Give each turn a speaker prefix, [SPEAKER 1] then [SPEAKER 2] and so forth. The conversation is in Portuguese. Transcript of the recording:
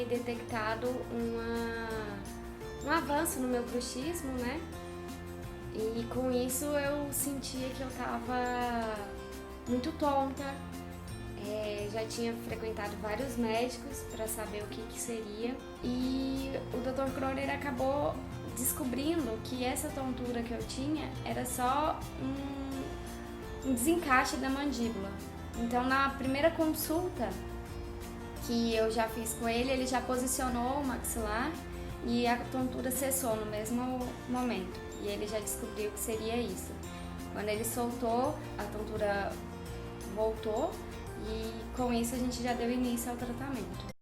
[SPEAKER 1] foi detectado um avanço no meu bruxismo, né? E com isso eu sentia que eu tava muito tonta. Já tinha frequentado vários médicos para saber o que seria. E o Dr. Kroner acabou descobrindo que essa tontura que eu tinha era só um desencaixe da mandíbula. Então, na primeira consulta que eu já fiz com ele, ele já posicionou o maxilar e a tontura cessou no mesmo momento. E ele já descobriu que seria isso. Quando ele soltou, a tontura voltou e com isso a gente já deu início ao tratamento.